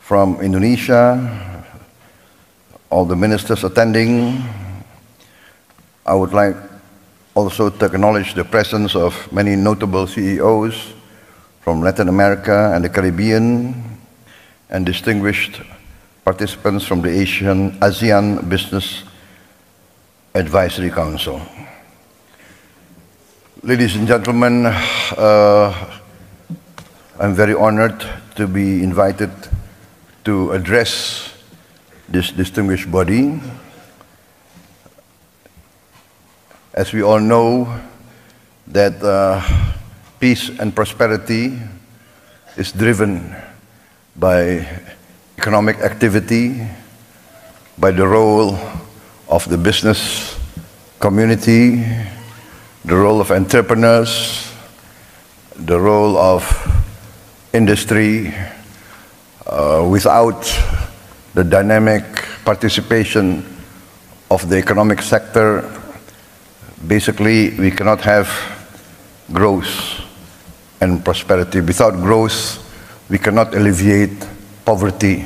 from Indonesia, all the ministers attending. I would like also to acknowledge the presence of many notable CEOs from Latin America and the Caribbean, and distinguished participants from the ASEAN Business Advisory Council. Ladies and gentlemen, I'm very honored to be invited to address this distinguished body. As we all know, that peace and prosperity is driven by economic activity, by the role of the business community, the role of entrepreneurs, the role of industry. Without the dynamic participation of the economic sector, basically we cannot have growth and prosperity. Without growth, we cannot alleviate poverty.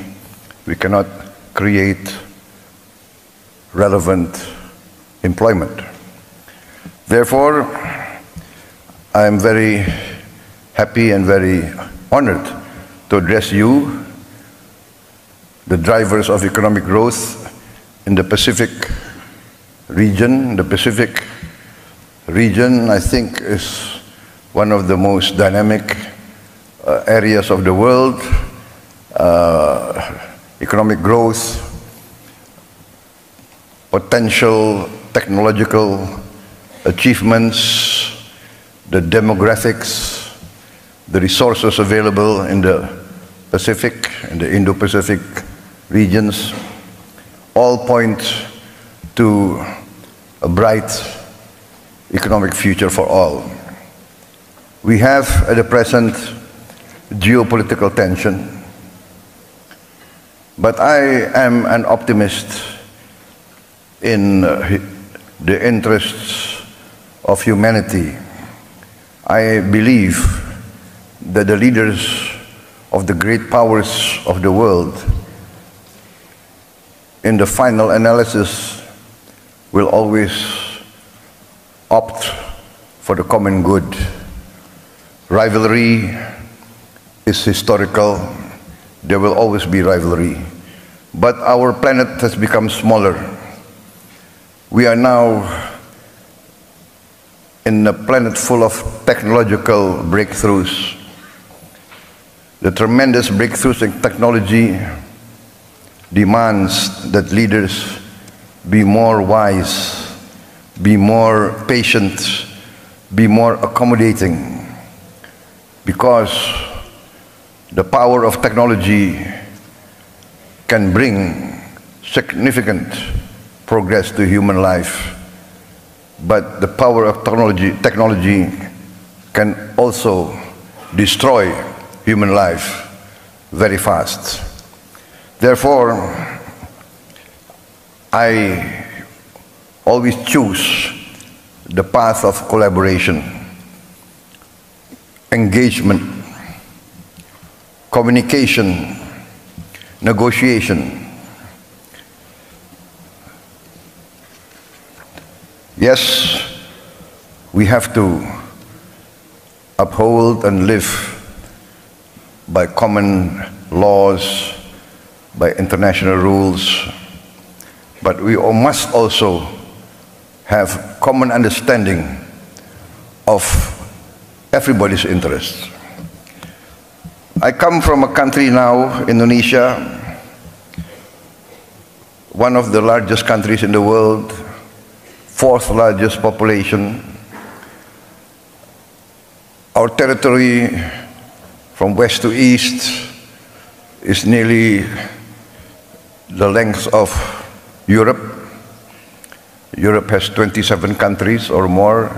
We cannot create relevant employment. Therefore, I am very happy and very honored to address you, the drivers of economic growth in the Pacific region. The Pacific region, I think, is one of the most dynamic areas of the world. Economic growth, potential technological achievements, the demographics, the resources available in the Pacific, in the Indo-Pacific regions, all point to a bright economic future for all. We have at the present geopolitical tension, but I am an optimist in the interests of humanity. I believe that the leaders of the great powers of the world, in the final analysis, will always opt for the common good. Rivalry is historical. There will always be rivalry. But our planet has become smaller. We are now in a planet full of technological breakthroughs. The tremendous breakthroughs in technology demands that leaders be more wise, be more patient, be more accommodating, because the power of technology can bring significant progress to human life, but the power of technology can also destroy human life very fast. Therefore, I always choose the path of collaboration, engagement, communication, negotiation. Yes, we have to uphold and live by common laws, by international rules, but we must also have common understanding of everybody's interests. I come from a country now, Indonesia, one of the largest countries in the world, fourth largest population. Our territory from west to east is nearly the length of Europe. Europe has 27 countries or more.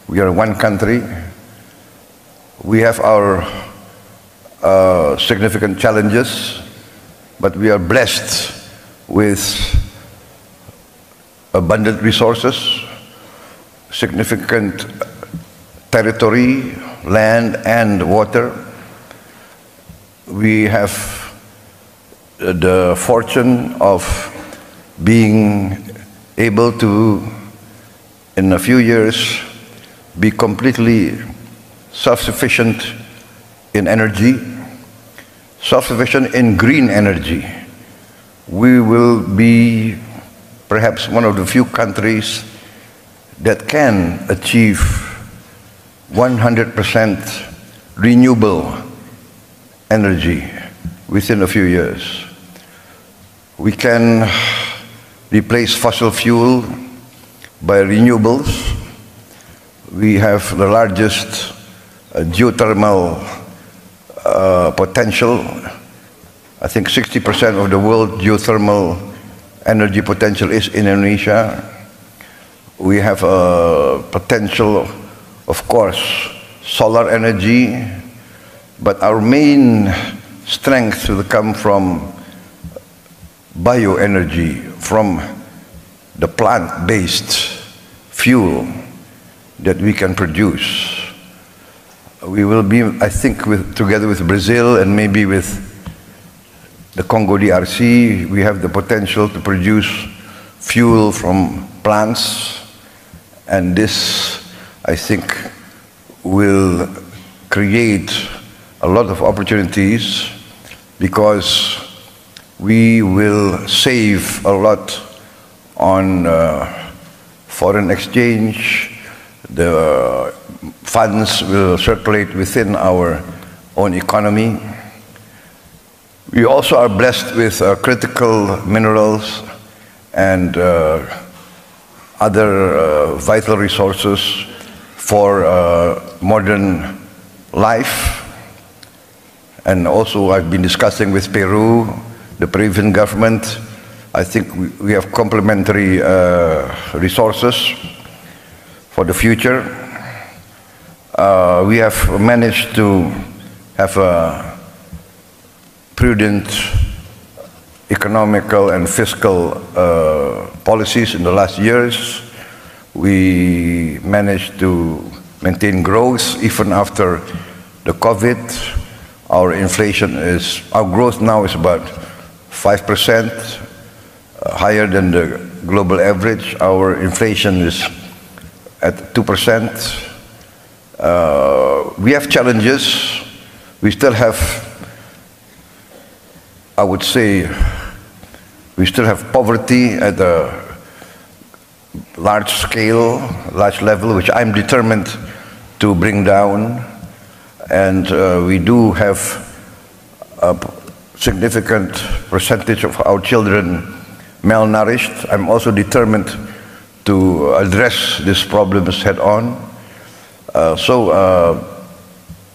We are one country. We have our significant challenges, but we are blessed with abundant resources, significant territory, land and water. We have the fortune of being able to, in a few years, be completely self-sufficient in energy, self-sufficient in green energy. We will be perhaps one of the few countries that can achieve 100% renewable energy within a few years. We can replace fossil fuel by renewables. We have the largest geothermal potential. I think 60% of the world geothermal energy potential is in Indonesia. We have a potential, of course, solar energy, but our main strength will come from bioenergy, from the plant-based fuel that we can produce. We will be, I think, together with Brazil and maybe with the Congo DRC, we have the potential to produce fuel from plants, and this, I think, will create a lot of opportunities because we will save a lot on foreign exchange. The funds will circulate within our own economy. We also are blessed with critical minerals and other vital resources for modern life. And also I've been discussing with Peru, the Peruvian government. I think we have complementary resources for the future. We have managed to have a prudent economical and fiscal policies in the last years. We managed to maintain growth even after the COVID. Our growth now is about 5%, higher than the global average. Our inflation is at 2%. We have challenges. We still have, I would say, we still have poverty at a large scale, large level, which I'm determined to bring down. And we do have a significant percentage of our children malnourished. I'm also determined to address these problems head on.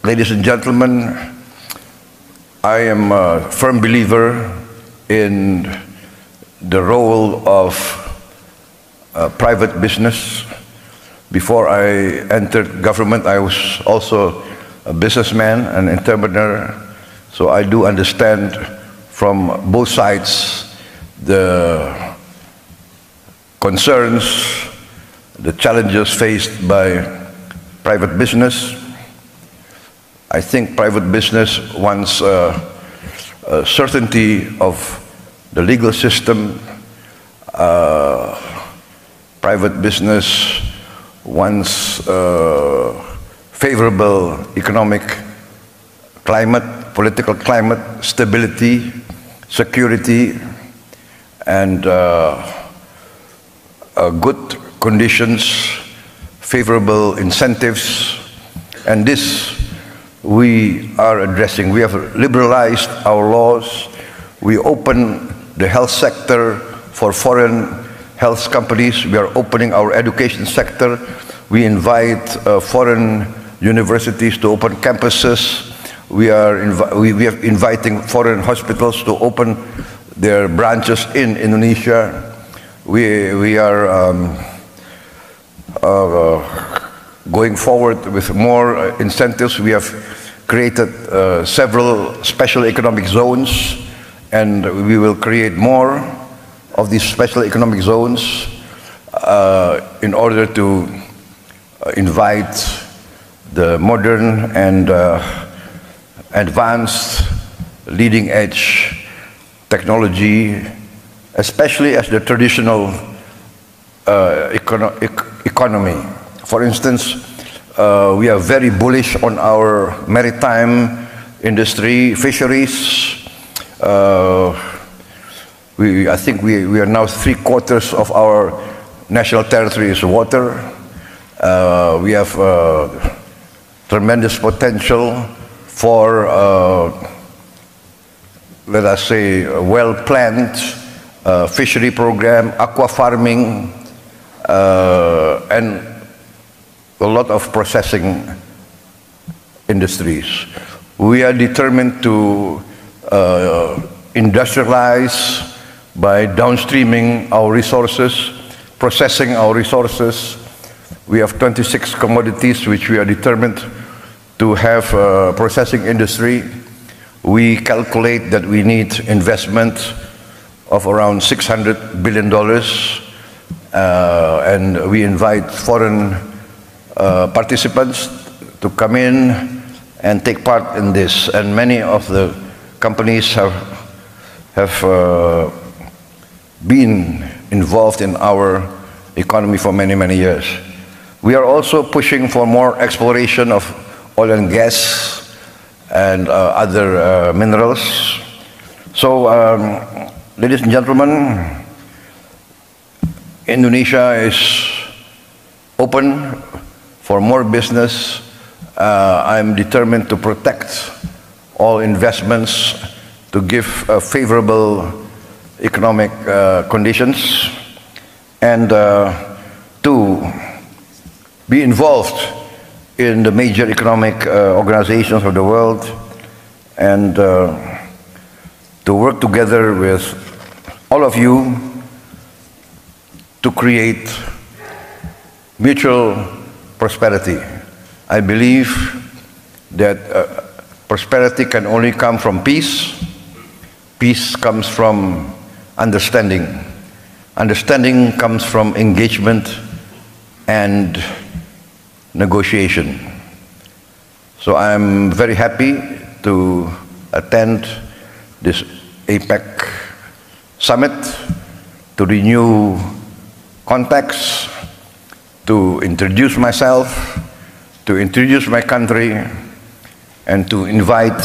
Ladies and gentlemen, I am a firm believer in the role of private business. Before I entered government, I was also a businessman, an entrepreneur, so I do understand from both sides the concerns, the challenges faced by private business. I think private business wants certainty of the legal system. Private business wants favorable economic climate, political climate, stability, security, and good conditions, favorable incentives, and this we are addressing. We have liberalized our laws. We open the health sector for foreign health companies. We are opening our education sector. We invite foreign universities to open campuses. We are inviting foreign hospitals to open their branches in Indonesia. We are going forward with more incentives. We have created several special economic zones, and we will create more of these special economic zones in order to invite the modern and advanced leading-edge technology, especially as the traditional economy. For instance, we are very bullish on our maritime industry, fisheries. I think we are now 3/4 of our national territory is water. We have tremendous potential for, let us say, a well-planned fishery program, aqua farming, and a lot of processing industries. We are determined to industrialize by downstreaming our resources, processing our resources. We have 26 commodities which we are determined to have a processing industry. We calculate that we need investment of around $600 billion, and we invite foreign participants to come in and take part in this. And many of the companies have been involved in our economy for many, many years. We are also pushing for more exploration of oil and gas and other minerals. So, ladies and gentlemen, Indonesia is open for more business. I'm determined to protect all investments, to give favorable economic conditions, and to be involved in the major economic organizations of the world, and to work together with all of you to create mutual prosperity. I believe that prosperity can only come from peace. Peace comes from understanding. Understanding comes from engagement and negotiation. So I'm very happy to attend this APEC Summit, to renew contacts, to introduce myself, to introduce my country, and to invite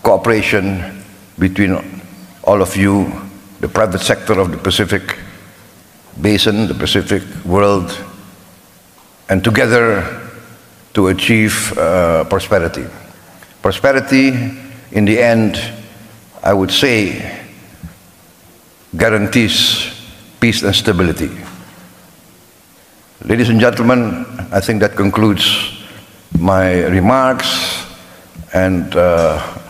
cooperation between all of you, the private sector of the Pacific Basin, the Pacific world, and together to achieve prosperity. Prosperity, in the end, I would say, guarantees peace and stability. Ladies and gentlemen, I think that concludes my remarks, and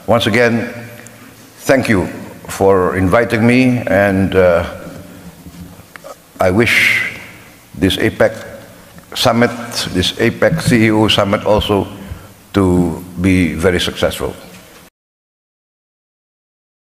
once again, thank you for inviting me, and I wish this APEC Summit, this APEC CEO Summit also to be very successful.